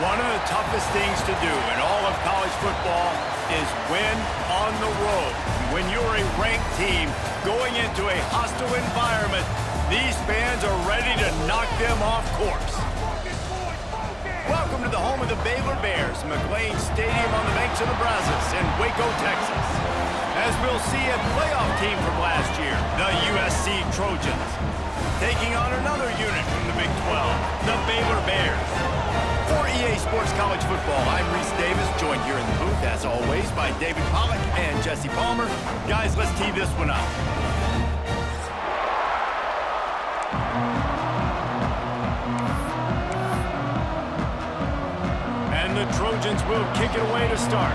One of the toughest things to do in all of college football is win on the road. When you're a ranked team going into a hostile environment, these fans are ready to knock them off course. Welcome to the home of the Baylor Bears, McLean Stadium on the banks of the Brazos in Waco, Texas. As we'll see a playoff team from last year, the USC Trojans, taking on another unit from the Big 12, the Baylor Bears. For EA Sports College Football, I'm Reese Davis, joined here in the booth, as always, by David Pollack and Jesse Palmer. Guys, let's tee this one up. And the Trojans will kick it away to start.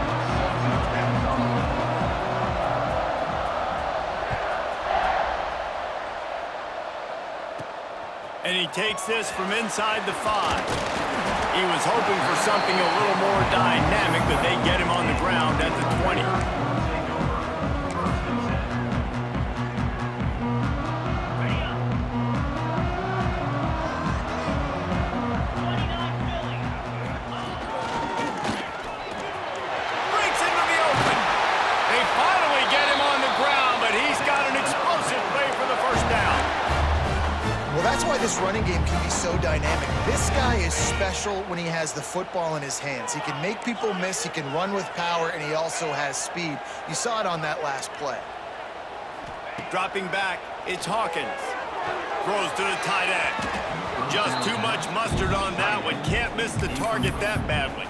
And he takes this from inside the 5. He was hoping for something a little more dynamic, but they get him on the ground at the 20. Breaks into the open. They finally get him on the ground, but he's got an explosive play for the first down. Well, that's why this running game can be so dynamic. This guy is special when he has the football in his hands. He can make people miss, he can run with power, and he also has speed. You saw it on that last play. Dropping back, it's Hawkins. Throws to the tight end. Just too much mustard on that one. Can't miss the target that badly.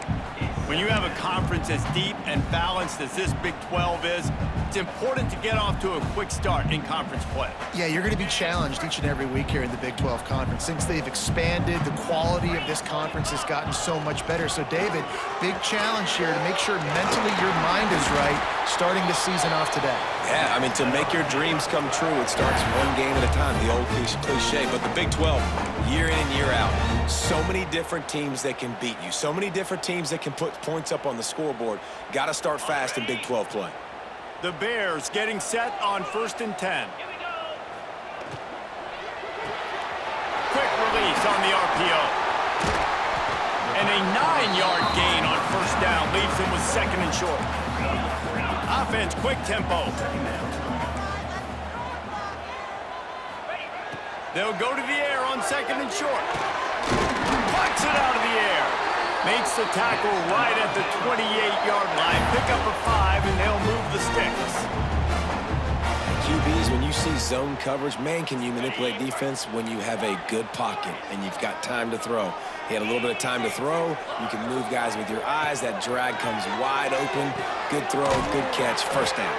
When you have a conference as deep and balanced as this Big 12 is, it's important to get off to a quick start in conference play. Yeah, you're going to be challenged each and every week here in the Big 12 Conference. Since they've expanded, the quality of this conference has gotten so much better. So, David, big challenge here to make sure mentally your mind is right starting the season off today. Yeah, I mean, to make your dreams come true, it starts one game at a time, the old cliche. But the Big 12, year in and year out, so many different teams that can beat you, so many different teams that can put points up on the scoreboard. Got to start fast in Big 12 play. The Bears getting set on 1st and 10. Quick release on the RPO. And a 9-yard gain on 1st down leaves them with 2nd and short. Offense, quick tempo. They'll go to the air on 2nd and short. Plucks it out of the air. Makes the tackle right at the 28-yard line. Pick up a 5, and they'll move the sticks. QBs, when you see zone coverage, man, can you manipulate defense when you have a good pocket and you've got time to throw. He had a little bit of time to throw. You can move guys with your eyes. That drag comes wide open. Good throw, good catch, 1st down.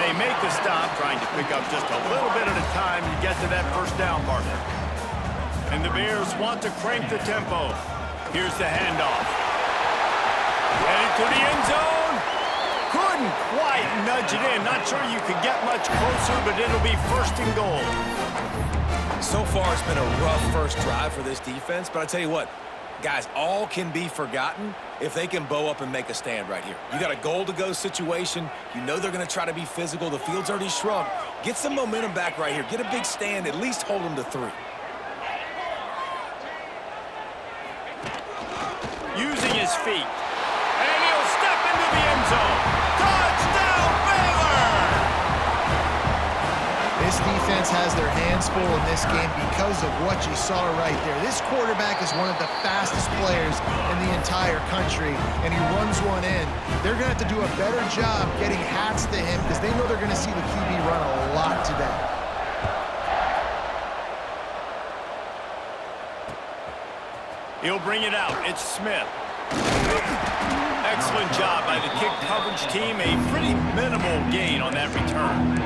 They make the stop, trying to pick up just a little bit at a time to get to that 1st down marker. And the Bears want to crank the tempo. Here's the handoff. Headed to the end zone. Couldn't quite nudge it in. Not sure you could get much closer, but it'll be 1st and goal. So far, it's been a rough first drive for this defense, but I tell you what, guys, all can be forgotten if they can bow up and make a stand right here. You got a goal-to-go situation. You know they're going to try to be physical. The field's already shrunk. Get some momentum back right here. Get a big stand. At least hold them to 3. Using his feet. And he'll step into the end zone. Touchdown, Baylor! This defense has their hands full in this game because of what you saw right there. This quarterback is one of the fastest players in the entire country, and he runs one in. They're going to have to do a better job getting hats to him because they know they're going to see the QB run a lot today. He'll bring it out. It's Smith. Excellent job by the kick coverage team. A pretty minimal gain on that return.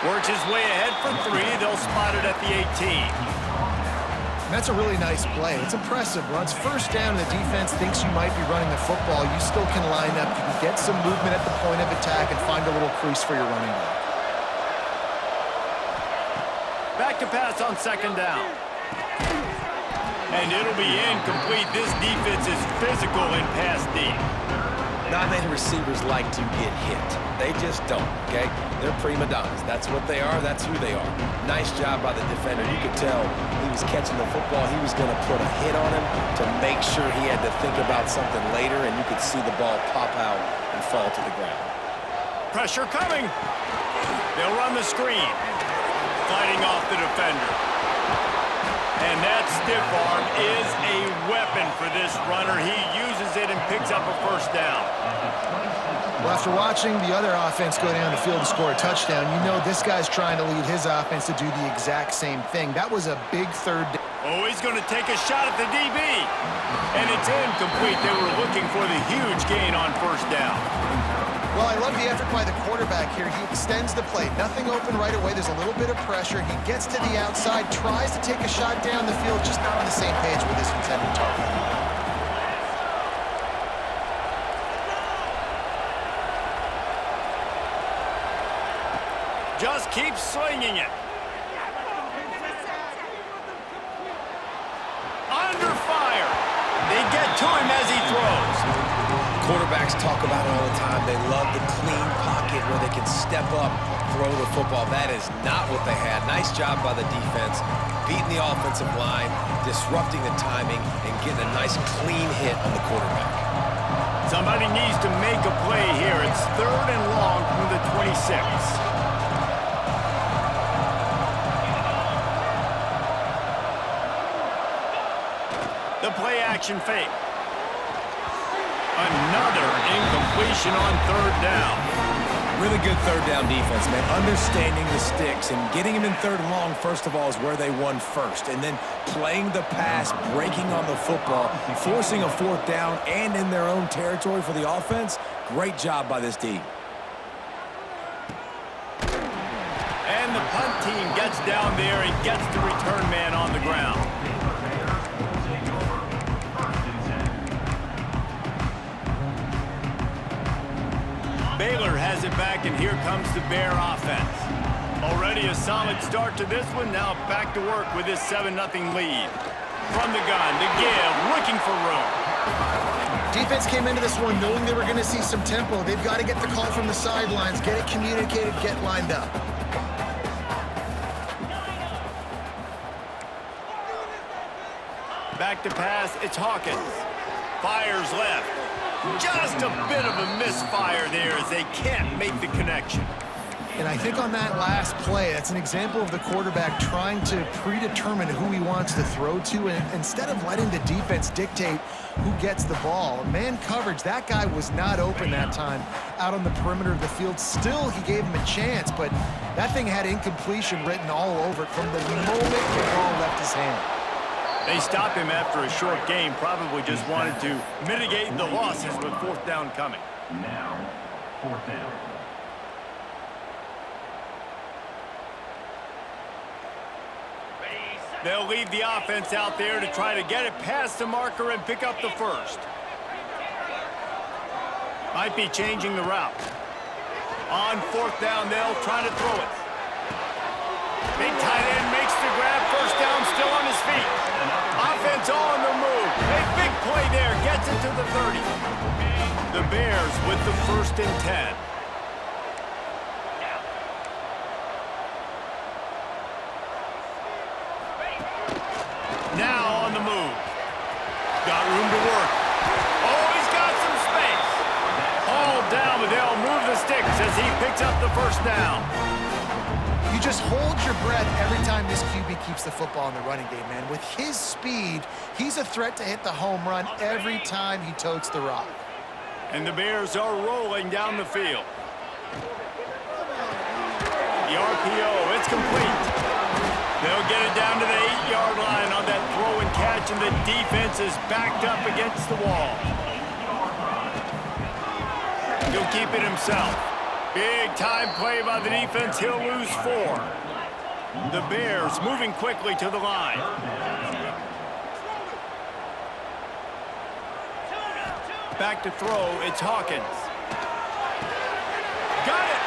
Works his way ahead for 3. They'll spot it at the 18. And that's a really nice play. It's impressive. Once 1st down, the defense thinks you might be running the football. You still can line up. You can get some movement at the point of attack and find a little crease for your running back. Back to pass on second down. And it'll be incomplete. This defense is physical in pass deep. Not many receivers like to get hit. They just don't, okay? They're prima donnas. That's what they are. That's who they are. Nice job by the defender. You could tell he was catching the football. He was going to put a hit on him to make sure he had to think about something later, and you could see the ball pop out and fall to the ground. Pressure coming. They'll run the screen. Fighting off the defender. And that stiff arm is a weapon for this runner. He uses it and picks up a first down. Well, after watching the other offense go down the field to score a touchdown, you know this guy's trying to lead his offense to do the exact same thing. That was a big third down. Oh, he's going to take a shot at the DB. And it's incomplete. They were looking for the huge gain on first down. Well, I love the effort by the quarterback here. He extends the play. Nothing open right away. There's a little bit of pressure. He gets to the outside, tries to take a shot down the field, just not on the same page with his intended target. Just keep swinging it. Under fire. They get to him as he throws. Quarterbacks talk about it all the time. They love the clean pocket where they can step up, throw the football. That is not what they had. Nice job by the defense, beating the offensive line, disrupting the timing, and getting a nice clean hit on the quarterback. Somebody needs to make a play here. It's 3rd and long from the 26. The play action fake. Another incompletion on 3rd down. Really good 3rd down defense, man. Understanding the sticks and getting him in 3rd and long, first of all, is where they won first. And then playing the pass, breaking on the football, forcing a 4th down and in their own territory for the offense. Great job by this D. And the punt team gets down there and gets the return man on the ground. Baylor has it back, and here comes the Bear offense. Already a solid start to this one. Now back to work with this 7-0 lead. From the gun, to give, looking for room. Defense came into this one knowing they were going to see some tempo. They've got to get the call from the sidelines, get it communicated, get lined up. Back to pass, it's Hawkins. Fires left. Just a bit of a misfire there as they can't make the connection. And I think on that last play, that's an example of the quarterback trying to predetermine who he wants to throw to, and instead of letting the defense dictate who gets the ball. Man coverage, that guy was not open that time out on the perimeter of the field. Still, he gave him a chance, but that thing had incompletion written all over it from the moment the ball left his hand. They stopped him after a short game, probably just wanted to mitigate the losses with 4th down coming. Now, 4th down. They'll leave the offense out there to try to get it past the marker and pick up the first. Might be changing the route. On 4th down, they'll try to throw it. Big tight end makes the grab. First down, still on his feet. Offense on the move. A big play there. Gets it to the 30. The Bears with the 1st and 10. Now on the move. Got room to work. Oh, he's got some space. All down, but they'll move the sticks as he picks up the first down. You just hold your breath every time this QB keeps the football in the running game, man. With his speed, he's a threat to hit the home run every time he totes the rock. And the Bears are rolling down the field. The RPO, it's complete. They'll get it down to the 8-yard line on that throw and catch, and the defense is backed up against the wall. He'll keep it himself. Big time play by the defense. He'll lose 4. The Bears moving quickly to the line. Back to throw, it's Hawkins. Got it!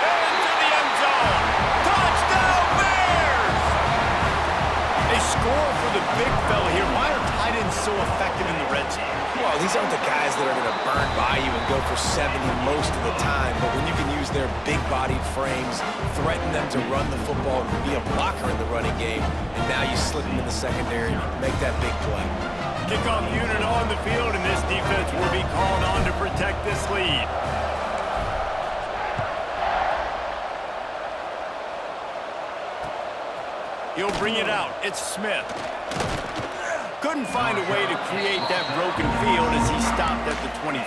Into the end zone! Touchdown Bears! the big fella here. Why are tight ends so effective in the red zone? Well, these aren't the guys that are going to burn by you and go for 70 most of the time, but when you can use their big-bodied frames, threaten them to run the football, be a blocker in the running game, and now you slip them in the secondary, make that big play. Kickoff unit on the field, and this defense will be called on to protect this lead. He'll bring it out. It's Smith. Couldn't find a way to create that broken field as he stopped at the 25.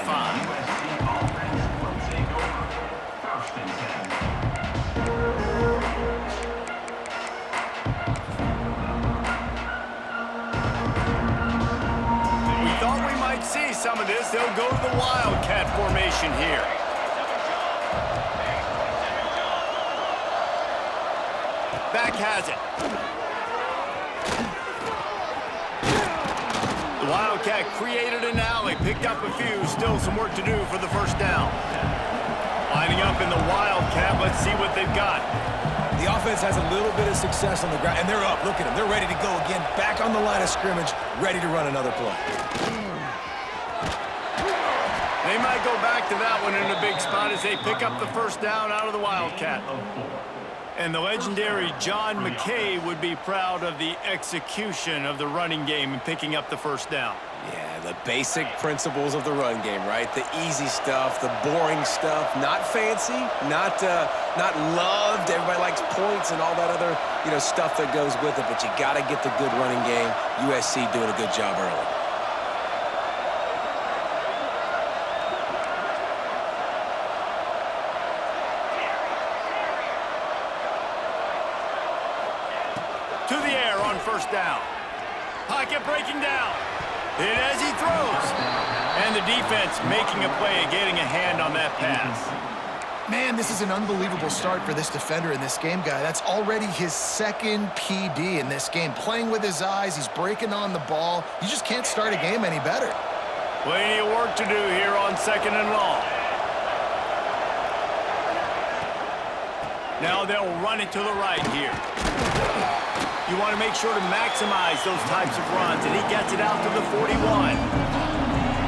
Offense will take over. 1st and 10. We thought we might see some of this. They'll go to the Wildcat formation here. Back has it. The Wildcat created an alley, picked up a few, still some work to do for the 1st down. Lining up in the Wildcat, let's see what they've got. The offense has a little bit of success on the ground, and they're up. Look at them. They're ready to go again, back on the line of scrimmage, ready to run another play. They might go back to that one in a big spot as they pick up the 1st down out of the Wildcat. And the legendary John McKay would be proud of the execution of the running game and picking up the 1st down. Yeah, the basic principles of the run game, right? The easy stuff, the boring stuff, not fancy, not loved. Everybody likes points and all that other, stuff that goes with it, but you got to get the good running game. USC doing a good job early. To the air on 1st down. Pocket breaking down. And as he throws. And the defense making a play and getting a hand on that pass. Man, this is an unbelievable start for this defender in this game, guy. That's already his 2nd PD in this game. Playing with his eyes, he's breaking on the ball. You just can't start a game any better. Plenty of work to do here on 2nd and long. Now they'll run it to the right here. You want to make sure to maximize those types of runs, and he gets it out to the 41.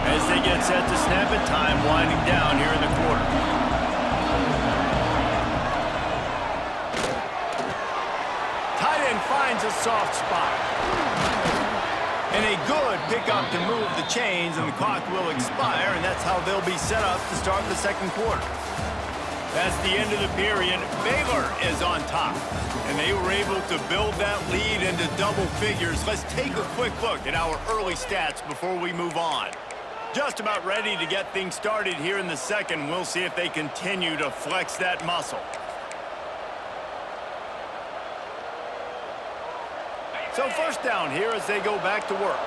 As they get set to snap it, time winding down here in the quarter. Tight end finds a soft spot. And a good pickup to move the chains, and the clock will expire, and that's how they'll be set up to start the 2nd quarter. That's the end of the period. Baylor is on top, and they were able to build that lead into double figures. Let's take a quick look at our early stats before we move on. Just about ready to get things started here in the 2nd. We'll see if they continue to flex that muscle. So 1st down here as they go back to work.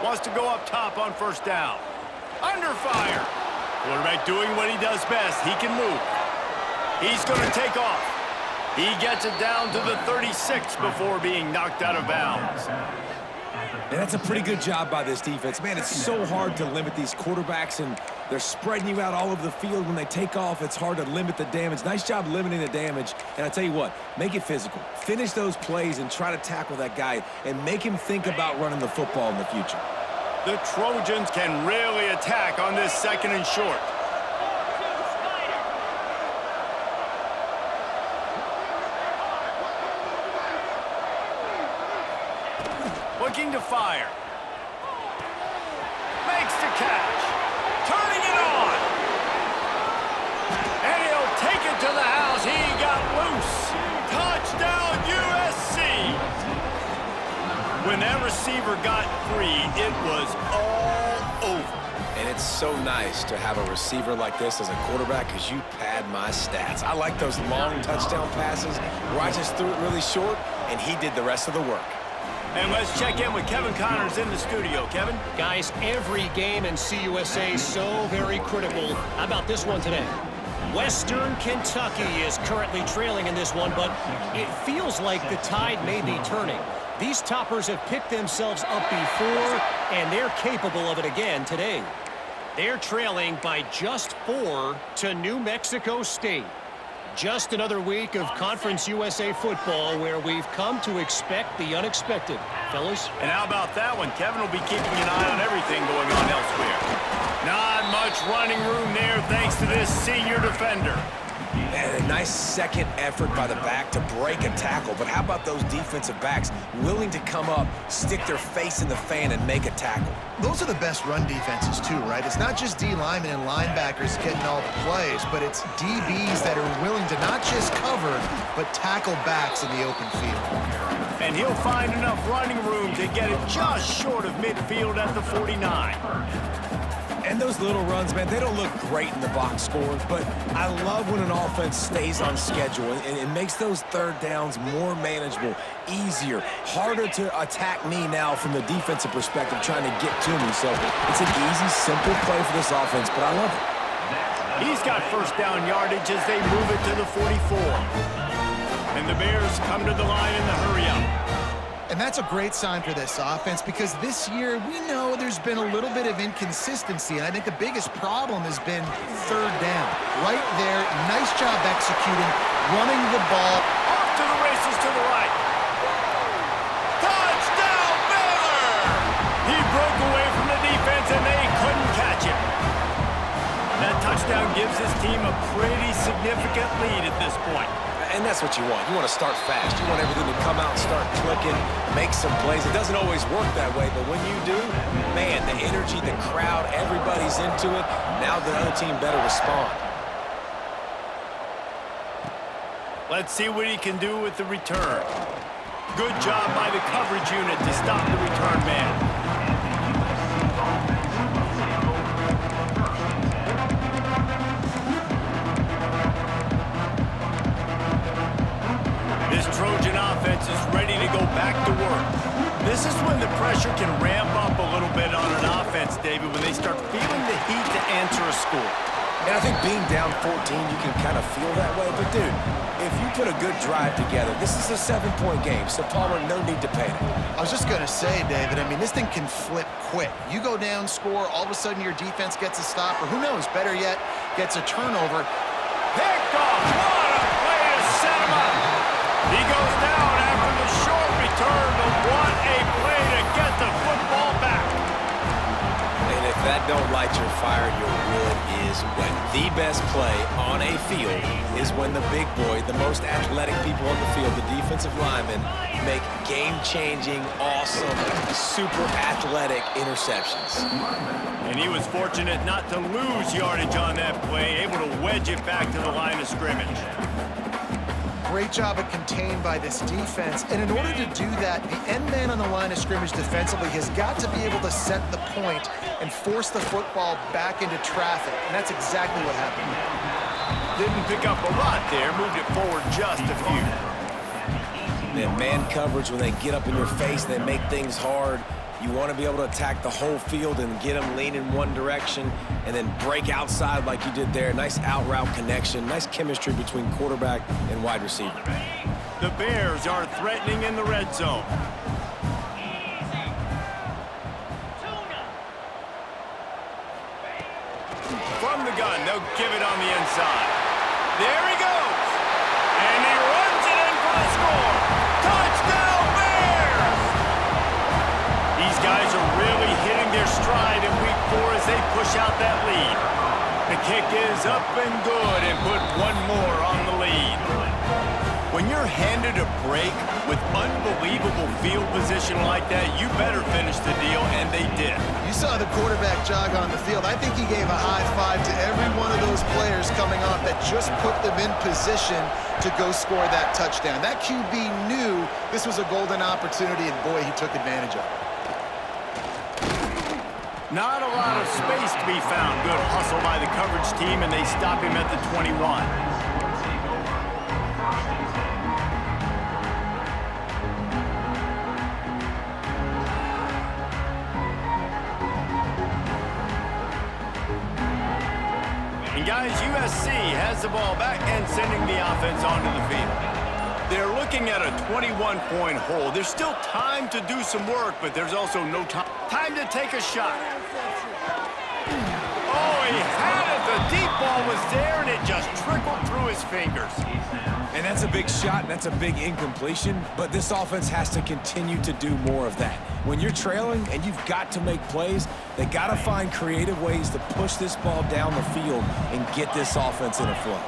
Wants to go up top on 1st down. Under fire. Quarterback doing what he does best. He can move. He's going to take off. He gets it down to the 36 before being knocked out of bounds. And that's a pretty good job by this defense. Man, it's so hard to limit these quarterbacks, and they're spreading you out all over the field. When they take off, it's hard to limit the damage. Nice job limiting the damage. And I tell you what, make it physical. Finish those plays and try to tackle that guy and make him think about running the football in the future. The Trojans can really attack on this 2nd and short. Looking to fire. Makes the catch. Turning it on. And he'll take it to the house. He got loose. Touchdown USC. When that receiver got free, it was all over. And it's so nice to have a receiver like this as a quarterback because you pad my stats. I like those long touchdown passes where I just threw it really short, and he did the rest of the work. And let's check in with Kevin Connors in the studio. Kevin? Guys, every game in CUSA is so very critical. How about this one today? Western Kentucky is currently trailing in this one, but it feels like the tide may be turning. These toppers have picked themselves up before, and they're capable of it again today. They're trailing by just 4 to New Mexico State. Just another week of Conference USA football where we've come to expect the unexpected. Fellas? And how about that one? Kevin will be keeping an eye on everything going on elsewhere. Not much running room there thanks to this senior defender. And a nice second effort by the back to break a tackle. But how about those defensive backs willing to come up, stick their face in the fan, and make a tackle? Those are the best run defenses too, right? It's not just D linemen and linebackers getting all the plays, but it's DBs that are willing to not just cover, but tackle backs in the open field. And he'll find enough running room to get it just short of midfield at the 49. And those little runs, man, they don't look great in the box score, but I love when an offense stays on schedule and it makes those third downs more manageable, easier, harder to attack me now from the defensive perspective trying to get to me. So it's an easy, simple play for this offense, but I love it. He's got first down yardage as they move it to the 44. And the Bears come to the line in the hurry-up. And that's a great sign for this offense because this year we know there's been a little bit of inconsistency, and I think the biggest problem has been third down. Right there, nice job executing, running the ball. Off to the races to the right. Touchdown, Baylor! He broke away from the defense, and they couldn't catch him. That touchdown gives his team a pretty significant lead at this point. And that's what you want. You want to start fast. You want everything to come out and start clicking, make some plays. It doesn't always work that way, but when you do, man, the energy, the crowd, everybody's into it. Now the other team better respond. Let's see what he can do with the return. Good job by the coverage unit to stop the return man. This Trojan offense is ready to go back to work. This is when the pressure can ramp up a little bit on an offense, David, when they start feeling the heat to answer a score. And I think being down 14, you can kind of feel that way. But, dude, if you put a good drive together, this is a 7-point game. So, Palmer, no need to panic. I was just going to say, David, I mean, this thing can flip quick. You go down, score, all of a sudden your defense gets a stop, or who knows, better yet, gets a turnover. Picked off. What a play to set him up. He goes down after the short return, but what a play to get the football back. And if that don't light your fire, your wood is wet. The best play on a field is when the big boy, the most athletic people on the field, the defensive linemen, make game-changing, awesome, super athletic interceptions. And he was fortunate not to lose yardage on that play, able to wedge it back to the line of scrimmage. Great job at contained by this defense. And in order to do that, the end man on the line of scrimmage defensively has got to be able to set the point and force the football back into traffic. And that's exactly what happened. Didn't pick up a lot there, moved it forward just a few. And man coverage, when they get up in your face, they make things hard. You want to be able to attack the whole field and get them lean in one direction and then break outside like you did there. Nice out route connection, nice chemistry between quarterback and wide receiver. The Bears are threatening in the red zone. From the gun, they'll give it on the inside. There he goes. And he runs it in for the score. Touchdown, Bears! These guys are really hitting their stride in week 4 as they push out that lead. The kick is up and good and put one more on the lead. When you're handed a break with unbelievable field position like that, you better finish the deal, and they did. You saw the quarterback jog on the field. I think he gave a high five to every one of those players coming off that just put them in position to go score that touchdown. That QB knew this was a golden opportunity, and boy, he took advantage of it. Not a lot of space to be found. Good hustle by the coverage team, and they stop him at the 21. And guys, USC has the ball back and sending the offense onto the field. They're looking at a 21-point hole. There's still time to do some work, but there's also no time to take a shot. deep ball was there, and it just trickled through his fingers. And that's a big shot, and that's a big incompletion, but this offense has to continue to do more of that. When you're trailing and you've got to make plays, they got to find creative ways to push this ball down the field and get this offense in a flow.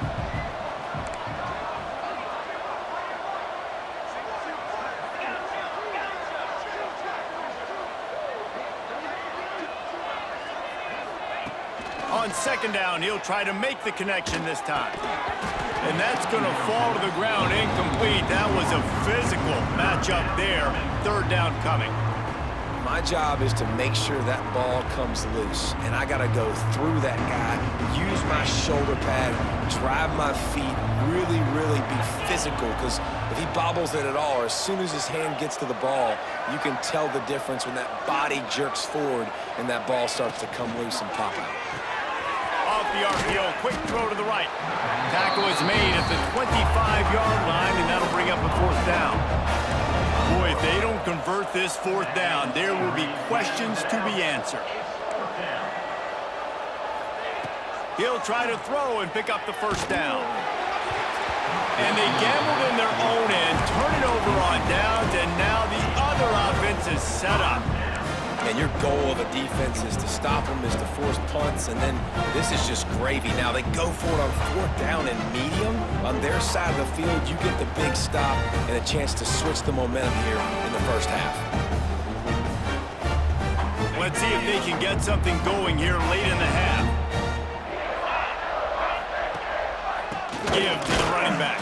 On second down, he'll try to make the connection this time. And that's going to fall to the ground incomplete. That was a physical matchup there. Third down coming. My job is to make sure that ball comes loose, and I got to go through that guy, use my shoulder pad, drive my feet, really be physical, because if he bobbles it at all, or as soon as his hand gets to the ball, you can tell the difference when that body jerks forward and that ball starts to come loose and pop out. Off the RPO, quick throw to the right. Tackle is made at the 25-yard line, and that'll bring up a fourth down. Boy, if they don't convert this fourth down, there will be questions to be answered. He'll try to throw and pick up the first down. And they gambled in their own end, turn it over on downs, and now the other offense is set up. And your goal of a defense is to stop them, is to force punts, and then this is just gravy. Now they go for it on fourth down and medium. On their side of the field, you get the big stop and a chance to switch the momentum here in the first half. Let's see if they can get something going here late in the half. Give to the running back.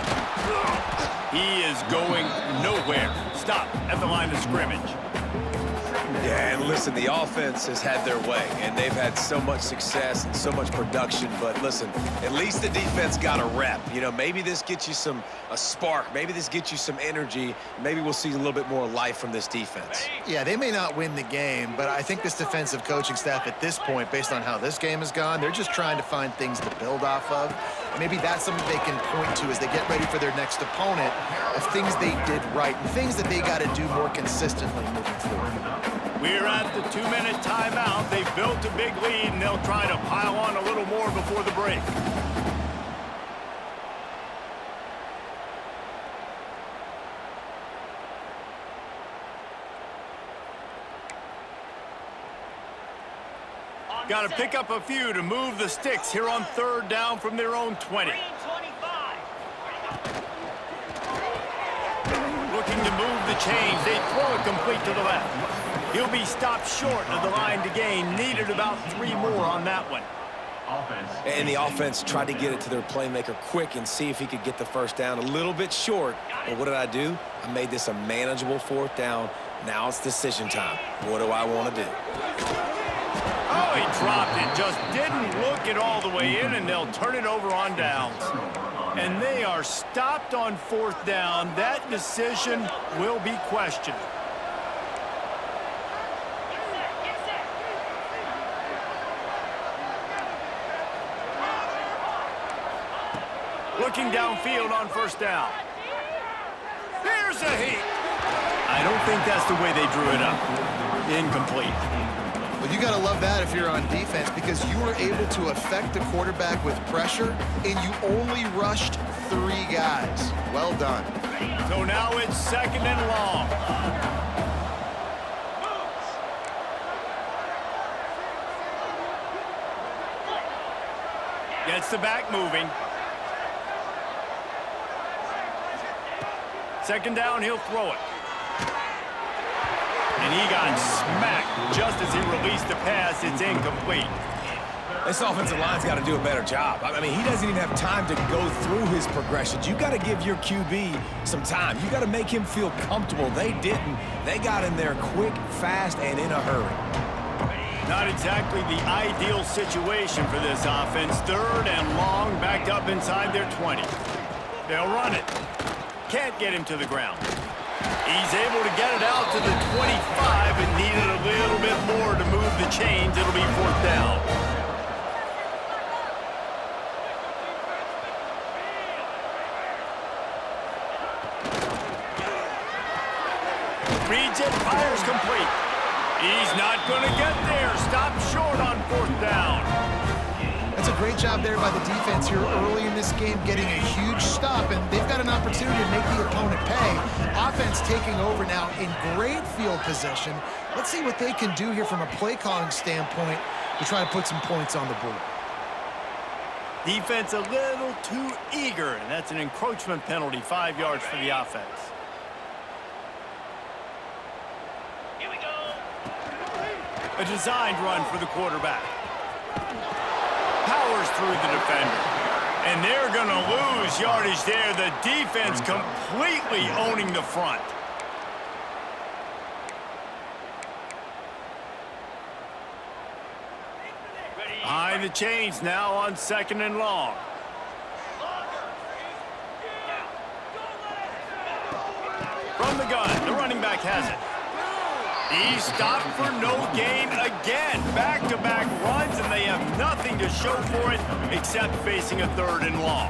He is going nowhere. Stop at the line of scrimmage. Yeah, and listen, the offense has had their way, and they've had so much success and so much production, but listen, at least the defense got a rep. You know, maybe this gets you a spark. Maybe this gets you some energy. Maybe we'll see a little bit more life from this defense. Yeah, they may not win the game, but I think this defensive coaching staff at this point, based on how this game has gone, they're just trying to find things to build off of. Maybe that's something they can point to as they get ready for their next opponent of things they did right and things that they got to do more consistently moving forward. We're at the 2-minute timeout. They've built a big lead, and they'll try to pile on a little more before the break. Got to pick up a few to move the sticks here on third down from their own 20. Looking to move the chains. They throw it complete to the left. He'll be stopped short of the line to gain. Needed about 3 more on that one. And the offense tried to get it to their playmaker quick and see if he could get the first down. A little bit short. But what did I do? I made this a manageable fourth down. Now it's decision time. What do I want to do? Oh, he dropped it. Just didn't look it all the way in, and they'll turn it over on downs. And they are stopped on fourth down. That decision will be questioned. Looking downfield on first down. Here's a heat. I don't think that's the way they drew it up. Incomplete. Well, you got to love that if you're on defense, because you were able to affect the quarterback with pressure, and you only rushed 3 guys. Well done. So now it's second and long. Gets the back moving. Second down, he'll throw it. And he got smacked just as he released the pass. It's incomplete. This offensive line's got to do a better job. I mean, he doesn't even have time to go through his progressions. You got to give your QB some time. You got to make him feel comfortable. They didn't. They got in there quick, fast, and in a hurry. Not exactly the ideal situation for this offense. Third and long, backed up inside their 20. They'll run it. Can't get him to the ground. He's able to get it out to the 25, but needed a little bit more to move the chains. It'll be fourth down. Reads it, fires complete. He's not going to get there. Stopped short on fourth down. That's a great job there by the defense here early in this game, getting a huge stop, and they've got an opportunity to make the opponent pay. Offense taking over now in great field possession. Let's see what they can do here from a play calling standpoint to try to put some points on the board. Defense a little too eager, and that's an encroachment penalty, 5 yards for the offense. Here we go. A designed run for the quarterback. Powers through the defender. And they're going to lose yardage there. The defense completely owning the front. Behind the chains now on 2nd and long. From the gun, the running back has it. He's stopped for no gain again. Back-to-back runs, and they have nothing to show for it except facing a 3rd and long.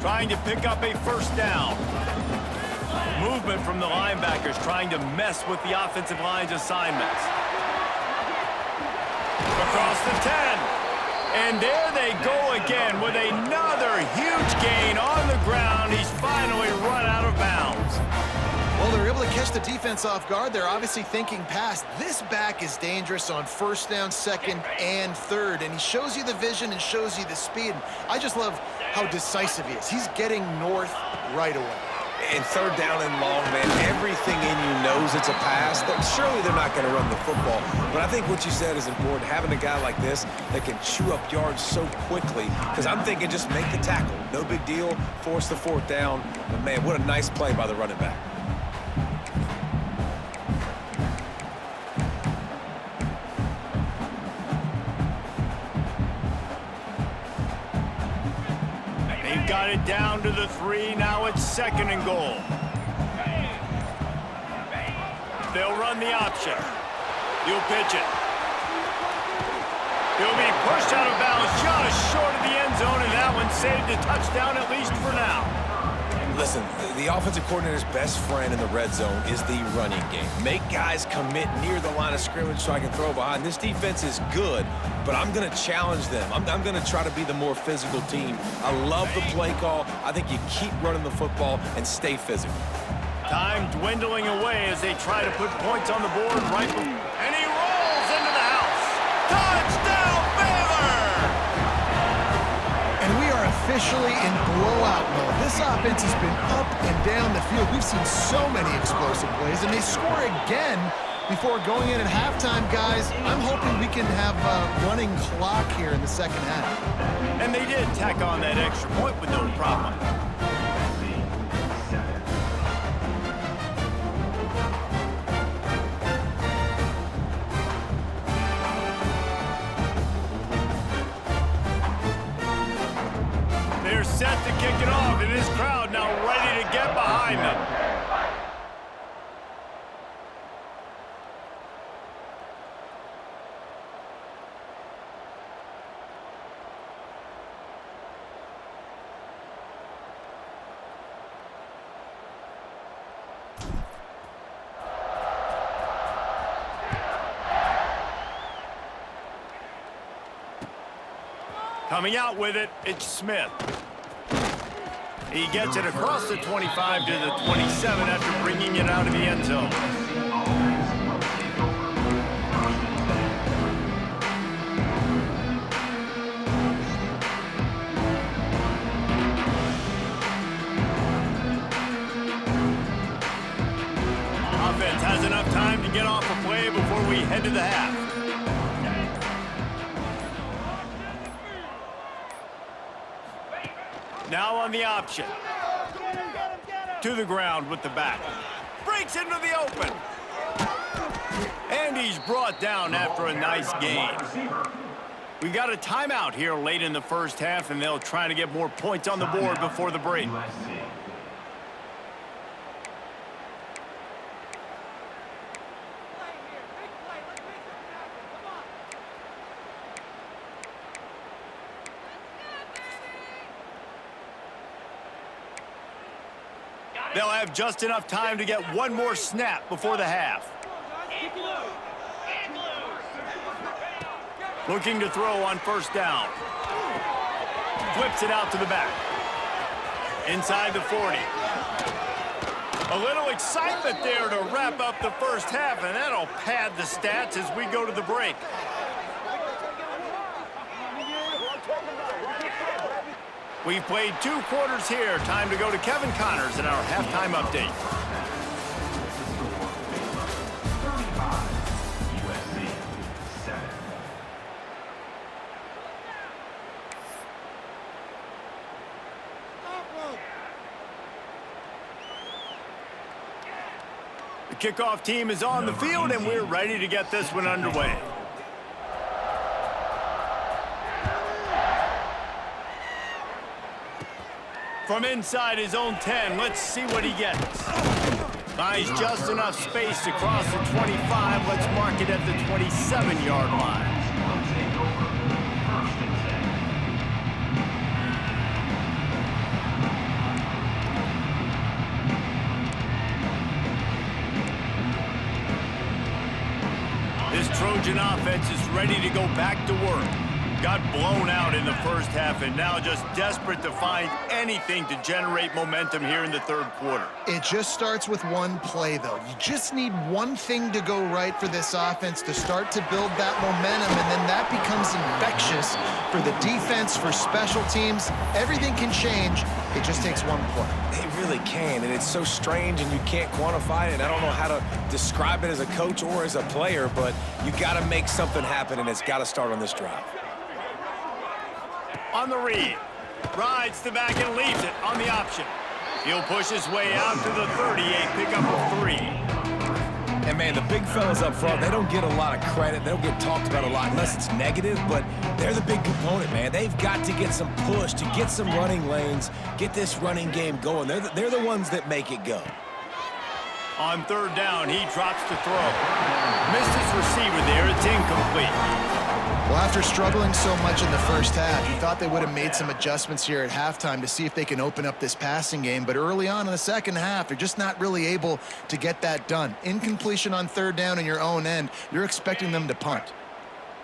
Trying to pick up a first down. Movement from the linebackers trying to mess with the offensive line's assignments. Across the 10. And there they go again with another huge gain on the ground. He's finally run out of bounds. Well, they're able to catch the defense off guard. They're obviously thinking pass. This back is dangerous on 1st down, 2nd, and 3rd. And he shows you the vision and shows you the speed. I just love how decisive he is. He's getting north right away. And 3rd down and long, man, everything in you knows it's a pass. Surely they're not going to run the football. But I think what you said is important, having a guy like this that can chew up yards so quickly. Because I'm thinking just make the tackle. No big deal. Force the 4th down. But, man, what a nice play by the running back. Got it down to the 3. Now it's 2nd and goal. They'll run the option. He'll pitch it. He'll be pushed out of bounds just short of the end zone, and that one saved a touchdown at least for now. Listen, the offensive coordinator's best friend in the red zone is the running game. Make guys commit near the line of scrimmage so I can throw behind. This defense is good, but I'm going to challenge them. I'm going to try to be the more physical team. I love the play call. I think you keep running the football and stay physical. Time dwindling away as they try to put points on the board right before. And he rolls into the house. Touchdown, Baylor! And we are officially in blowout mode. This offense has been up and down the field. We've seen so many explosive plays, and they score again before going in at halftime, guys. I'm hoping we can have a running clock here in the 2nd half. And they did tack on that extra point with no problem. They're set to kick it off, and this crowd now ready to get behind them. Coming out with it, it's Smith. He gets it across the 25 to the 27 after bringing it out of the end zone. Offense has enough time to get off a play before we head to the half. Now on the option. To the ground with the back. Breaks into the open. And he's brought down after a nice gain. We got a timeout here late in the 1st half, and they'll try to get more points on the board before the break. They'll have just enough time to get one more snap before the half. Looking to throw on first down. Flips it out to the back. Inside the 40. A little excitement there to wrap up the first half, and that'll pad the stats as we go to the break. We've played 2 quarters here. Time to go to Kevin Connors in our halftime update. The kickoff team is on the field, and we're ready to get this one underway. From inside his own 10, let's see what he gets. Buys just enough space to cross the 25. Let's mark it at the 27-yard line. This Trojan offense is ready to go back to work. Got blown out in the first half and now just desperate to find anything to generate momentum here in the third quarter. It just starts with one play, though. You just need one thing to go right for this offense to start to build that momentum, and then that becomes infectious for the defense, for special teams. Everything can change. It just takes one play. They really can, and it's so strange, and you can't quantify it, and I don't know how to describe it as a coach or as a player, but you got to make something happen, and it's got to start on this drive. On the read, rides the back and leaves it on the option. He'll push his way out to the 38, pick up a 3. And, man, the big fellas up front, they don't get a lot of credit. They don't get talked about a lot unless it's negative, but they're the big component, man. They've got to get some push, to get some running lanes, get this running game going. They're the ones that make it go. On third down, he drops to throw. Missed his receiver there. It's incomplete. Well, after struggling so much in the first half, you thought they would have made some adjustments here at halftime to see if they can open up this passing game. But early on in the second half, they're just not really able to get that done. Incompletion on third down in your own end, you're expecting them to punt.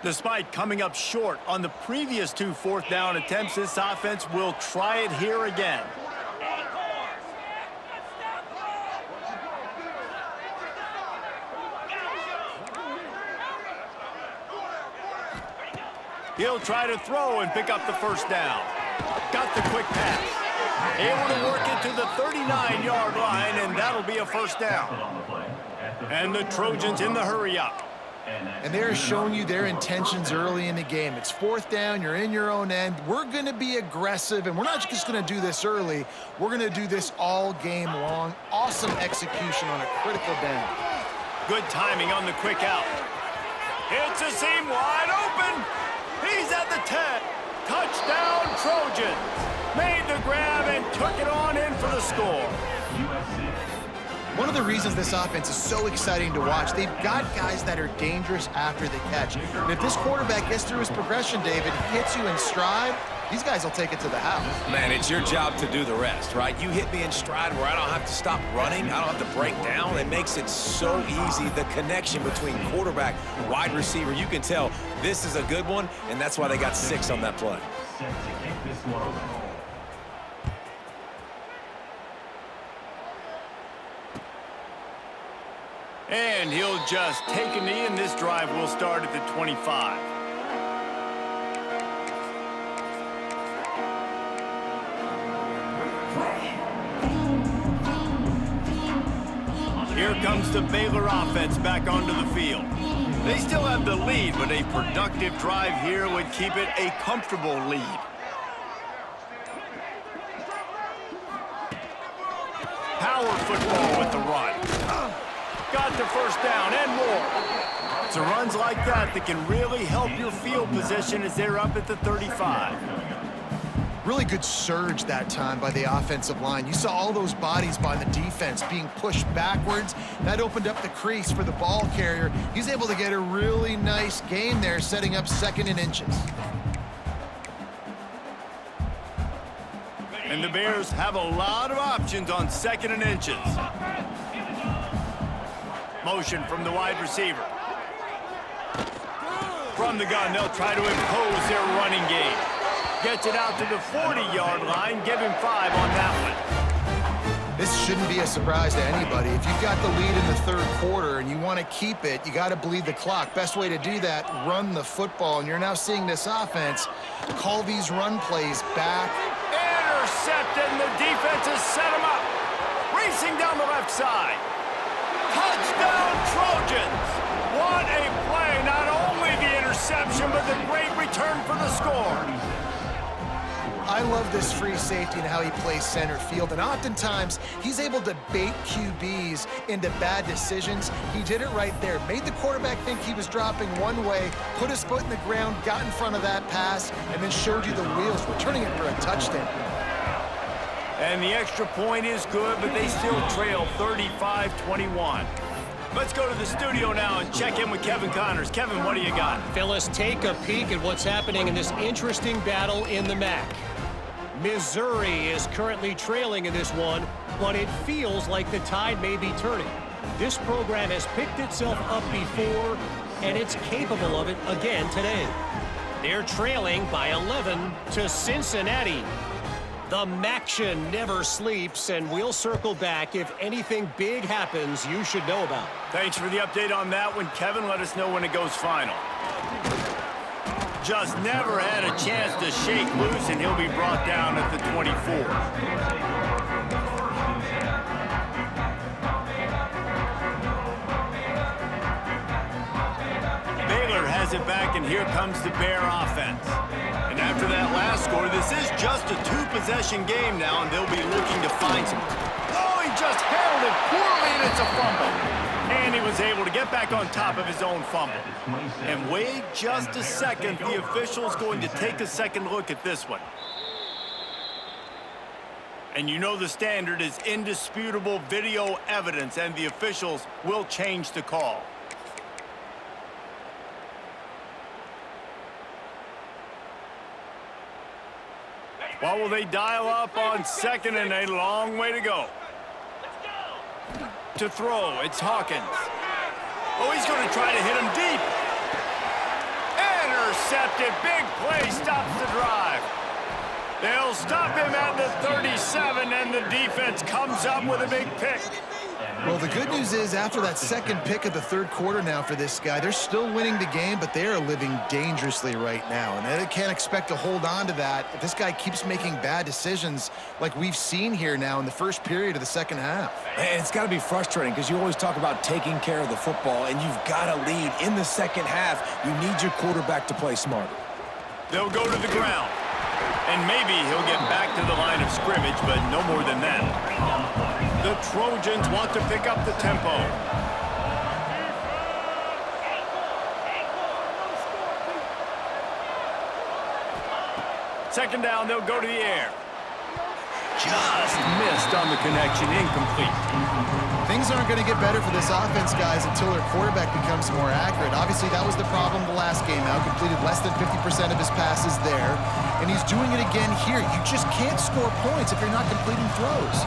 Despite coming up short on the previous 2 fourth down attempts, this offense will try it here again. He'll try to throw and pick up the first down. Got the quick pass. Able to work it to the 39-yard line, and that'll be a first down. And the Trojans in the hurry-up. And they're showing you their intentions early in the game. It's fourth down, you're in your own end. We're going to be aggressive, and we're not just going to do this early. We're going to do this all game long. Awesome execution on a critical down. Good timing on the quick out. Hits a seam wide open. He's at the 10. Touchdown, Trojans. Made the grab and took it on in for the score. One of the reasons this offense is so exciting to watch, they've got guys that are dangerous after the catch. And if this quarterback gets through his progression, David, hits you in stride, these guys will take it to the house. Man, it's your job to do the rest, right? You hit me in stride where I don't have to stop running. I don't have to break down. It makes it so easy. The connection between quarterback, wide receiver, you can tell this is a good one, and that's why they got 6 on that play. Set to kick this one over. And he'll just take a knee, and this drive will start at the 25. Here comes the Baylor offense back onto the field. They still have the lead, but a productive drive here would keep it a comfortable lead. Power football with the run. Got the first down and more. It's runs like that that can really help your field position as they're up at the 35. Really good surge that time by the offensive line. You saw all those bodies by the defense being pushed backwards. That opened up the crease for the ball carrier. He's able to get a really nice gain there, setting up 2nd and inches. And the Bears have a lot of options on 2nd and inches. Motion from the wide receiver. From the gun, they'll try to impose their running game. Gets it out to the 40-yard line. Give him 5 on that one. This shouldn't be a surprise to anybody. If you've got the lead in the third quarter and you want to keep it, you got to bleed the clock. Best way to do that, run the football. And you're now seeing this offense call these run plays back. Intercepted, and the defense has set him up. Racing down the left side. Touchdown, Trojans. What a play. Not only the interception, but the great return for the score. I love this free safety and how he plays center field, and oftentimes he's able to bait QBs into bad decisions. He did it right there. Made the quarterback think he was dropping one way, put his foot in the ground, got in front of that pass, and then showed you the wheels, returning it for a touchdown. And the extra point is good, but they still trail 35-21. Let's go to the studio now and check in with Kevin Connors. Kevin, what do you got? Phyllis, take a peek at what's happening in this interesting battle in the MAC. Missouri is currently trailing in this one, but it feels like the tide may be turning. This program has picked itself up before, and it's capable of it again today. They're trailing by 11 to Cincinnati. The MACtion never sleeps, and we'll circle back if anything big happens you should know about. Thanks for the update on that one, Kevin. Let us know when it goes final. Just never had a chance to shake loose, and he'll be brought down at the 24. Baylor has it back, and here comes the Bear offense. And after that last score, this is just a 2-possession game now, and they'll be looking to find some. Oh, he just handled it poorly, and it's a fumble. And he was able to get back on top of his own fumble. And wait just a second. The official's going to take a second look at this one. And you know the standard is indisputable video evidence, and the officials will change the call. What will they dial up on second, and a long way to go? To throw, it's Hawkins. Oh, he's going to try to hit him deep. Intercepted, big play, stops the drive. They'll stop him at the 37, and the defense comes up with a big pick. Well, the good news is after that second pick of the third quarter now for this guy, they're still winning the game, but they are living dangerously right now. And they can't expect to hold on to that if this guy keeps making bad decisions like we've seen here now in the first period of the second half. And it's got to be frustrating because you always talk about taking care of the football, and you've got to lead in the second half. You need your quarterback to play smarter. They'll go to the ground. And maybe he'll get back to the line of scrimmage, but no more than that. The Trojans want to pick up the tempo. Second down, they'll go to the air. Just missed on the connection, incomplete. Things aren't going to get better for this offense, guys, until their quarterback becomes more accurate. Obviously, that was the problem the last game out. Completed less than 50% of his passes there, and he's doing it again here. You just can't score points if you're not completing throws.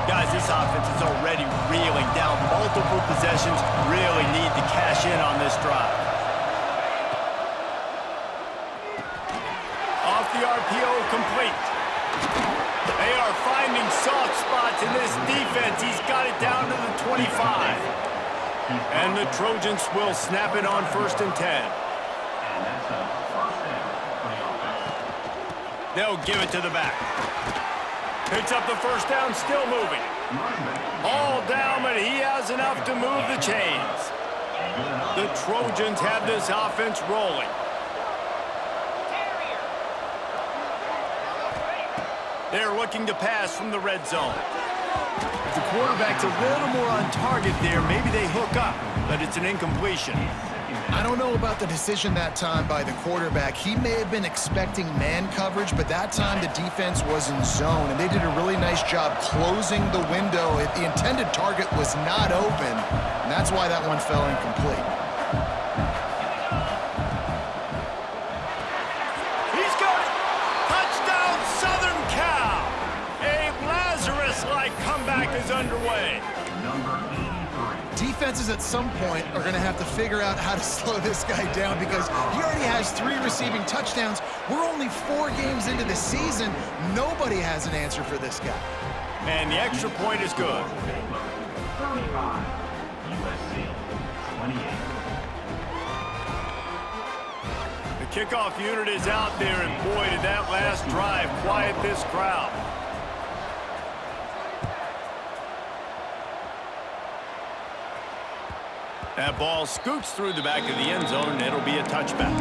Guys, this offense is already reeling down. Multiple possessions, really need to cash in on this drive. Off the RPO, complete. They are finding soft spots in this defense. He's got it down to the 25. And the Trojans will snap it on 1st and 10. They'll give it to the back. Picks up the first down, still moving. All down, but he has enough to move the chains. The Trojans have this offense rolling. They're looking to pass from the red zone. If the quarterback's a little more on target there, maybe they hook up, but it's an incompletion. I don't know about the decision that time by the quarterback. He may have been expecting man coverage, but that time the defense was in zone, and they did a really nice job closing the window. The intended target was not open, and that's why that one fell incomplete. He's got it! Touchdown, Southern Cal! A Lazarus-like comeback is underway. Number 8. Defenses at some point are going to have to figure out how to slow this guy down because he already has 3 receiving touchdowns. We're only 4 games into the season. Nobody has an answer for this guy. And the extra point is good. 35, USC 28. The kickoff unit is out there, and boy, did that last drive quiet this crowd. That ball scoots through the back of the end zone, and it'll be a touchback.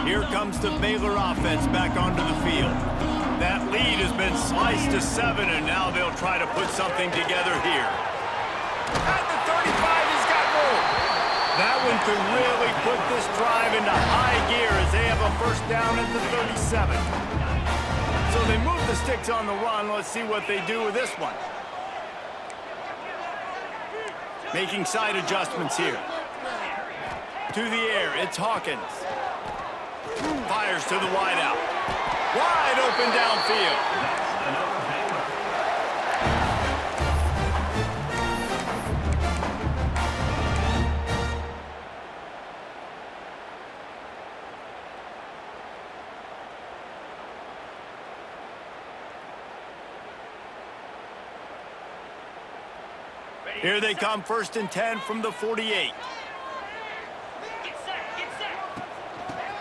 Here comes the Baylor offense back onto the field. That lead has been sliced to 7, and now they'll try to put something together here. At the 35, he's got room. That one could really put this drive into high gear as they have a first down at the 37. So they move the sticks on the run. Let's see what they do with this one. Making side adjustments here. To the air, it's Hawkins. Fires to the wideout. Wide open downfield. Here they come, 1st and 10 from the 48.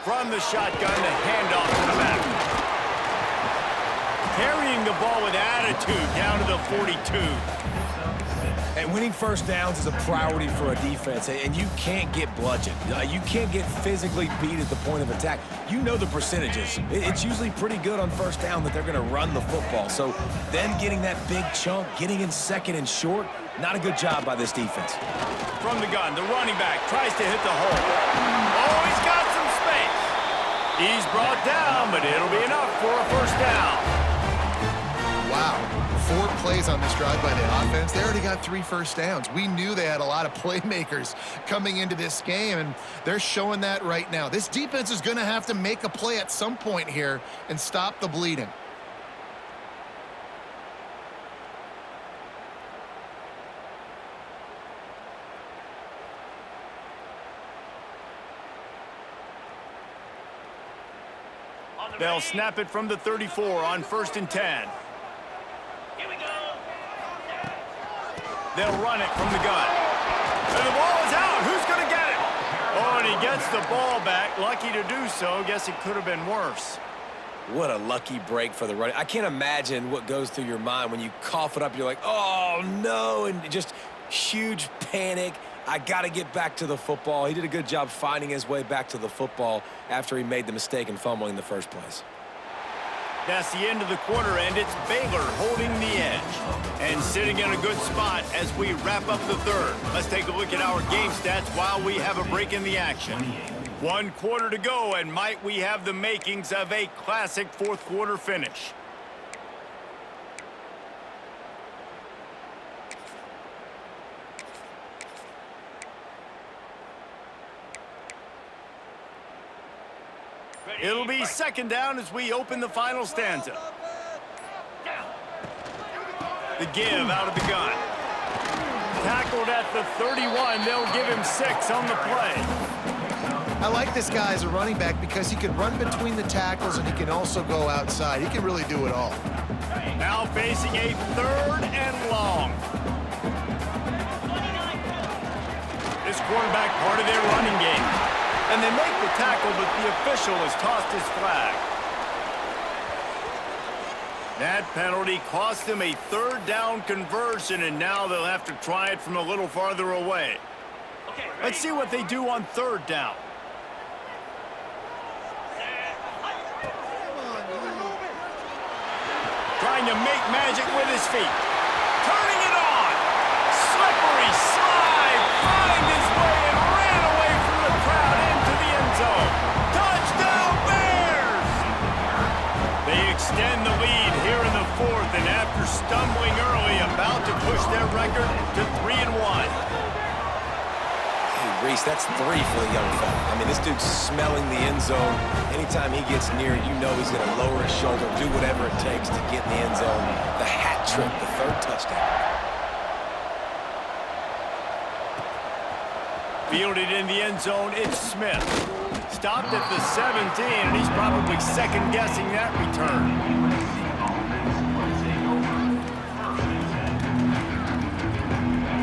From the shotgun, the handoff to the back. Carrying the ball with attitude down to the 42. And winning first downs is a priority for a defense, and you can't get bludgeoned. You can't get physically beat at the point of attack. You know the percentages. It's usually pretty good on first down that they're going to run the football. So then getting that big chunk, getting in 2nd and short, not a good job by this defense. From the gun, the running back tries to hit the hole. Oh, he's got some space. He's brought down, but it'll be enough for a first down. Wow. 4 plays on this drive by the offense. They already got 3 first downs. We knew they had a lot of playmakers coming into this game, and they're showing that right now. This defense is going to have to make a play at some point here and stop the bleeding. They'll snap it from the 34 on 1st and 10. They'll run it from the gun. And the ball is out. Who's going to get it? Oh, and he gets the ball back. Lucky to do so. Guess it could have been worse. What a lucky break for the running. I can't imagine what goes through your mind when you cough it up. You're like, oh, no, and just huge panic. I got to get back to the football. He did a good job finding his way back to the football after he made the mistake in fumbling in the first place. That's the end of the quarter, and it's Baylor holding the edge and sitting in a good spot as we wrap up the 3rd. Let's take a look at our game stats while we have a break in the action. 1 quarter to go, and might we have the makings of a classic 4th quarter finish. It'll be 2nd down as we open the final stanza. The give out of the gun. Tackled at the 31. They'll give him 6 on the play. I like this guy as a running back because he can run between the tackles and he can also go outside. He can really do it all. Now facing a 3rd and long. This quarterback part of their running game. And they make the tackle, but the official has tossed his flag. That penalty cost them a 3rd down conversion, and now they'll have to try it from a little farther away. Let's see what they do on 3rd down. Trying to make magic with his feet. Turning it on. Slippery slide. Find his way and ran away from the crowd into the end zone. Touchdown Bears! They extend the lead here in the record to 3-1. Hey, Reese, that's 3 for the young fella. I mean, this dude's smelling the end zone. Anytime he gets near, you know he's going to lower his shoulder, do whatever it takes to get in the end zone. The hat trick, the 3rd touchdown. Fielded in the end zone, it's Smith. Stopped at the 17, and he's probably second-guessing that return.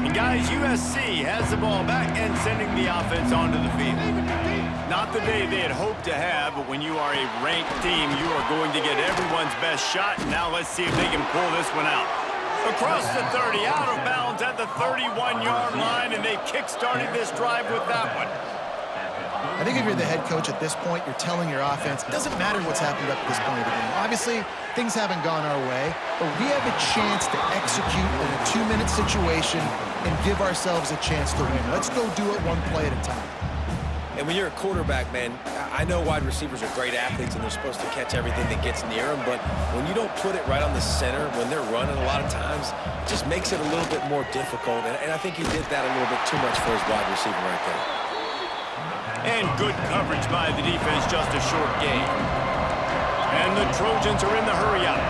And guys, USC has the ball back and sending the offense onto the field. Not the day they had hoped to have, but when you are a ranked team, you are going to get everyone's best shot. And now let's see if they can pull this one out. Across the 30, out of bounds at the 31-yard line, and they kick-started this drive with that one. I think if you're the head coach at this point, you're telling your offense, it doesn't matter what's happened up to this point of the game. Obviously, things haven't gone our way, but we have a chance to execute in a 2-minute situation and give ourselves a chance to win. Let's go do it one play at a time. And when you're a quarterback, man, I know wide receivers are great athletes and they're supposed to catch everything that gets near them, but when you don't put it right on the center, when they're running a lot of times, it just makes it a little bit more difficult. And I think he did that a little bit too much for his wide receiver right there. And good coverage by the defense, just a short gain. And the Trojans are in the hurry-up.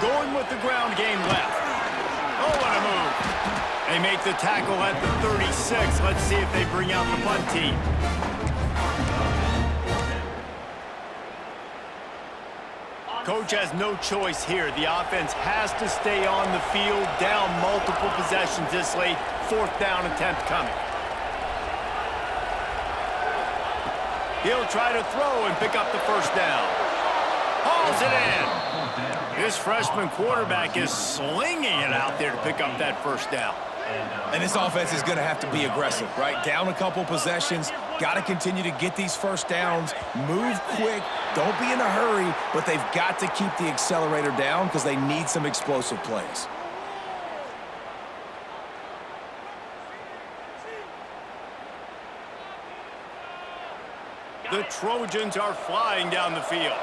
Going with the ground game left. Oh, what a move. They make the tackle at the 36. Let's see if they bring out the punt team. Coach has no choice here. The offense has to stay on the field, down multiple possessions this late. 4th down attempt coming. He'll try to throw and pick up the 1st down. Hauls it in. This freshman quarterback is slinging it out there to pick up that 1st down. And this offense is going to have to be aggressive, right? Down a couple possessions, got to continue to get these 1st downs, move quick, don't be in a hurry, but they've got to keep the accelerator down because they need some explosive plays. The Trojans are flying down the field.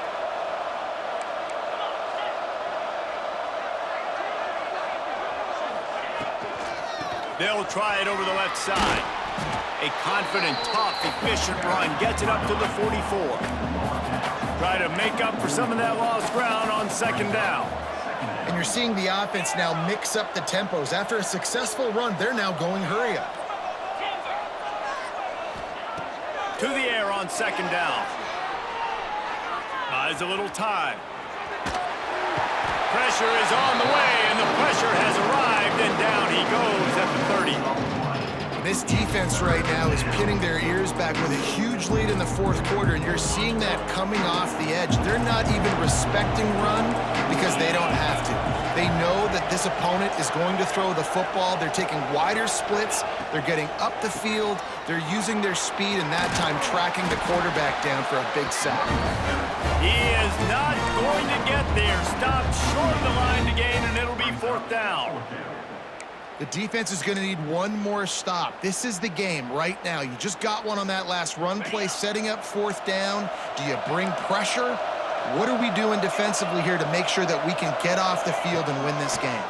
They'll try it over the left side. A confident, tough, efficient run gets it up to the 44. Try to make up for some of that lost ground on 2nd down. And you're seeing the offense now mix up the tempos. After a successful run, they're now going hurry up. To the air on 2nd down. Buys a little time. Pressure is on the way, and the pressure has arrived, and down he goes at the 30. This defense right now is pinning their ears back with a huge lead in the 4th quarter, and you're seeing that coming off the edge. They're not even respecting run because they don't have to. They know that this opponent is going to throw the football. They're taking wider splits. They're getting up the field. They're using their speed, and that time tracking the quarterback down for a big sack. He is not going to get there. Stopped short of the line to gain, and it'll be 4th down. The defense is going to need one more stop. This is the game right now. You just got one on that last run play, setting up 4th down. Do you bring pressure? What are we doing defensively here to make sure that we can get off the field and win this game?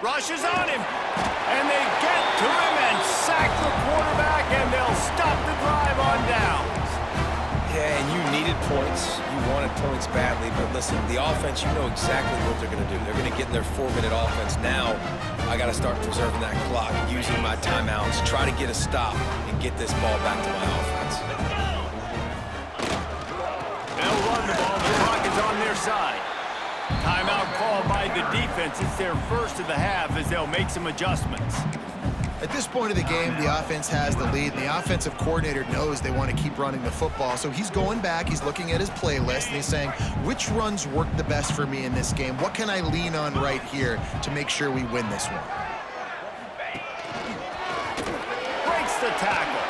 Rushes on him, and they get to him and sack the quarterback, and they'll stop the drive on downs. Yeah, and you needed points. You wanted points badly, but listen, the offense, you know exactly what they're going to do. They're going to get in their 4-minute offense. Now, I got to start preserving that clock, using my timeouts, try to get a stop, and get this ball back to my offense. They'll run the ball. The clock is on their side. Timeout called by the defense. It's their 1st of the half as they'll make some adjustments. At this point of the game, the offense has the lead, and the offensive coordinator knows they want to keep running the football. So he's going back, he's looking at his playlist, and he's saying, which runs work the best for me in this game? What can I lean on right here to make sure we win this one? Breaks the tackle.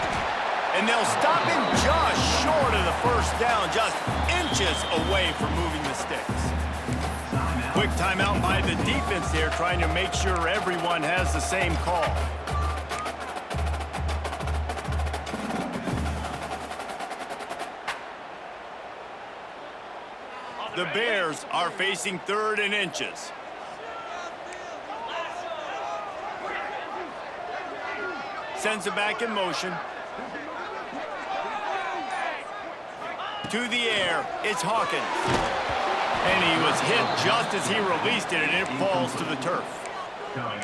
And they'll stop him just short of the 1st down, just inches away from moving the sticks. Quick timeout by the defense there, trying to make sure everyone has the same call. The The Bears are facing 3rd and inches. Sends it back in motion. To the air, it's Hawkins. And he was hit just as he released it, and it falls to the turf.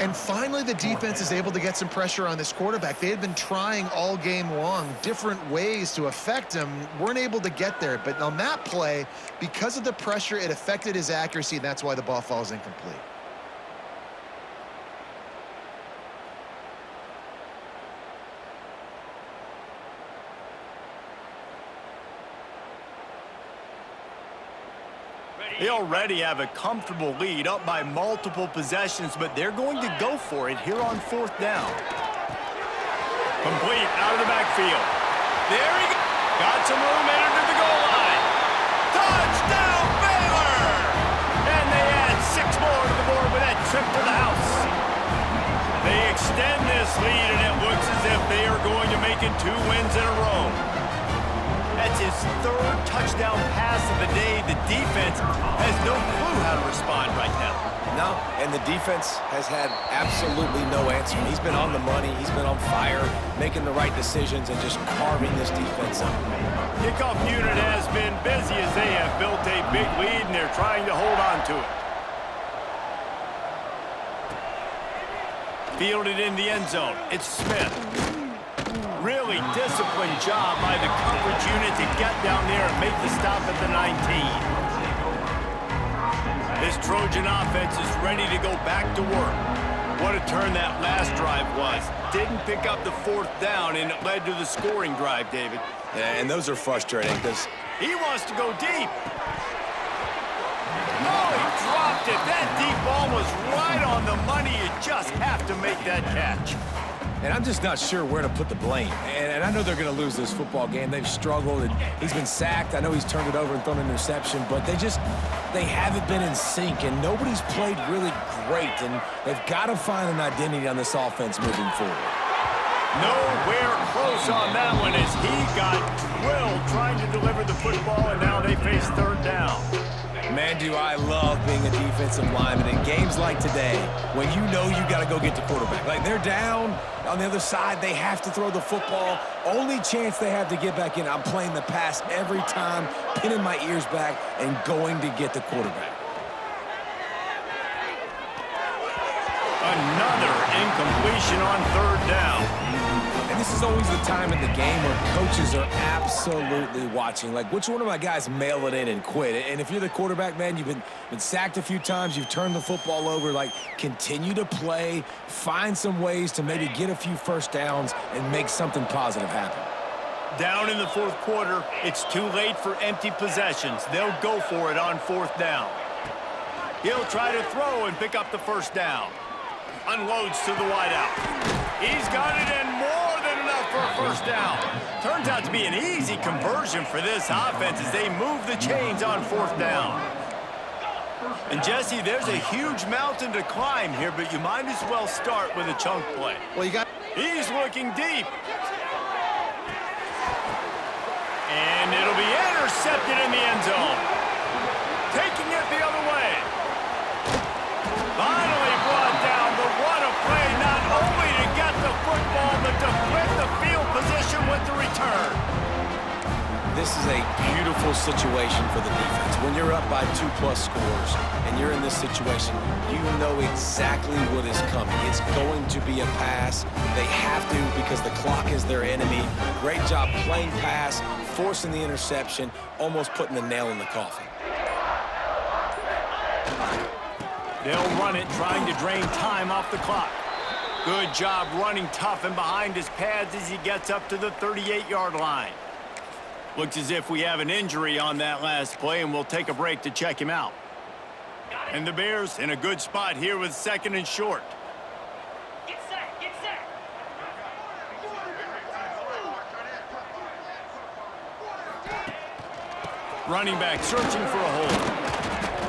And finally, the defense is able to get some pressure on this quarterback. They had been trying all game long, different ways to affect him, weren't able to get there. But on that play, because of the pressure, it affected his accuracy, and that's why the ball falls incomplete. They already have a comfortable lead, up by multiple possessions, but they're going to go for it here on 4th down. Complete out of the backfield. There he goes. Got some room entered to the goal line. Touchdown, Baylor! And they add 6 more to the board with that trip to the house. They extend this lead, and it looks as if they are going to make it 2 wins in a row. That's his 3rd touchdown pass of the day. The defense has no clue how to respond right now. No, and the defense has had absolutely no answer. He's been on the money. He's been on fire, making the right decisions and just carving this defense up. Kickoff unit has been busy as they have built a big lead, and they're trying to hold on to it. Fielded in the end zone. It's Smith. Really disciplined job by the coverage unit to get down there and make the stop at the 19. This Trojan offense is ready to go back to work. What a turn that last drive was. Didn't pick up the 4th down, and it led to the scoring drive, David. Yeah, and those are frustrating because He wants to go deep. Oh, he dropped it. That deep ball was right on the money. You just have to make that catch. And I'm just not sure where to put the blame. And I know they're going to lose this football game. They've struggled, and he's been sacked. I know he's turned it over and thrown an interception, but they haven't been in sync, and nobody's played really great, and they've got to find an identity on this offense moving forward. Nowhere close on that one as he got drilled trying to deliver the football, and now they face 3rd down. Man, do I love being a defensive lineman in games like today when you know you got to go get the quarterback. Like, they're down on the other side. They have to throw the football. Only chance they have to get back in. I'm playing the pass every time, pinning my ears back and going to get the quarterback. Another incompletion on 3rd down. And this is always the time in the game where coaches are absolutely watching. Like, which one of my guys mail it in and quit? And if you're the quarterback, man, you've been sacked a few times, you've turned the football over, like, continue to play, find some ways to maybe get a few first downs and make something positive happen. Down in the 4th quarter, it's too late for empty possessions. They'll go for it on 4th down. He'll try to throw and pick up the 1st down. Unloads to the wideout. He's got it in more than enough for a 1st down. Turns out to be an easy conversion for this offense as they move the chains on 4th down. And Jesse, there's a huge mountain to climb here, but you might as well start with a chunk play. Well, He's looking deep. And it'll be intercepted in the end zone. Taking it the other way. Finally brought down, but what a play, not only to get the football, but to flip the field position with the return. This is a beautiful situation for the defense. When you're up by 2+ scores and you're in this situation, you know exactly what is coming. It's going to be a pass. They have to because the clock is their enemy. Great job playing pass, forcing the interception, almost putting the nail in the coffin. They'll run it, trying to drain time off the clock. Good job running tough and behind his pads as he gets up to the 38-yard line. Looks as if we have an injury on that last play, and we'll take a break to check him out. And the Bears in a good spot here with 2nd and short. Get set, get set. Running back searching for a hole.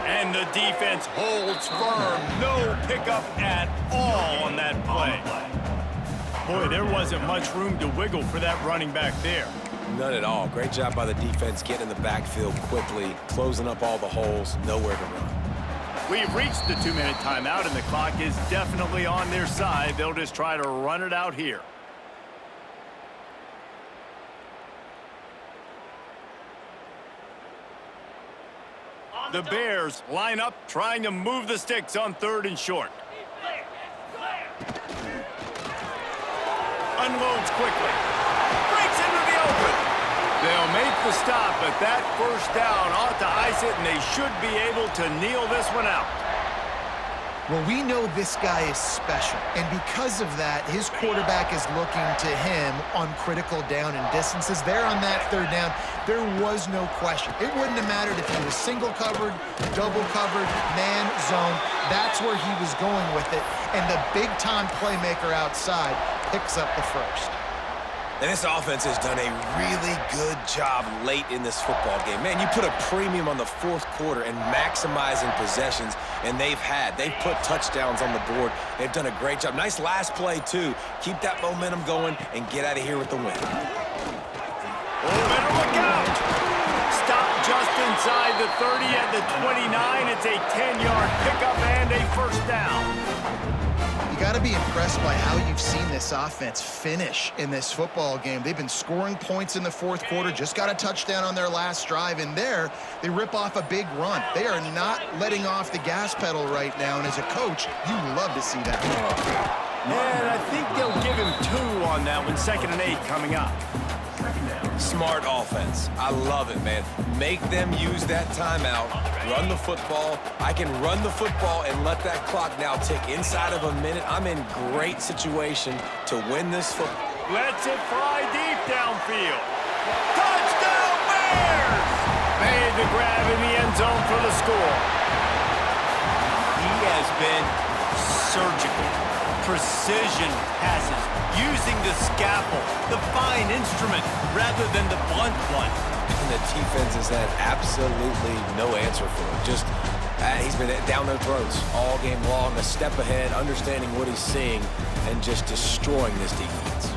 And the defense holds firm. No pickup at all on that play. Boy, there wasn't much room to wiggle for that running back there. None at all. Great job by the defense getting in the backfield quickly, closing up all the holes, nowhere to run. We've reached the 2-minute timeout, and the clock is definitely on their side. They'll just try to run it out here. The Bears line up, trying to move the sticks on 3rd and short. Unloads quickly. Breaks into the open. They'll make the stop, but that first down ought to ice it, and they should be able to kneel this one out. Well, we know this guy is special, and because of that, his quarterback is looking to him on critical down and distances. There on that 3rd down, there was no question. It wouldn't have mattered if he was single covered, double covered, man, zone. That's where he was going with it, and the big-time playmaker outside picks up the first. And this offense has done a really good job late in this football game. Man, you put a premium on the 4th quarter and maximizing possessions, and they've put touchdowns on the board. They've done a great job. Nice last play, too. Keep that momentum going and get out of here with the win. Oh, better look out. Stop just inside the 30 at the 29. It's a 10-yard pickup and a first down. You got to be impressed by how you've seen this offense finish in this football game. They've been scoring points in the 4th quarter, just got a touchdown on their last drive, and there they rip off a big run. They are not letting off the gas pedal right now, and as a coach, you love to see that. And I think they'll give him 2 on that one. 2nd and 8 coming up. Smart offense. I love it, man. Make them use that timeout. Run the football. I can run the football and let that clock now tick inside of a minute. I'm in great situation to win this football. Lets it fly deep downfield. Touchdown Bears! Made the grab in the end zone for the score. He has been surgical. Precision passes, using the scalpel, the fine instrument, rather than the blunt one. And the defense has had absolutely no answer for it. Just, he's been down their throats all game long, a step ahead, understanding what he's seeing, and just destroying this defense.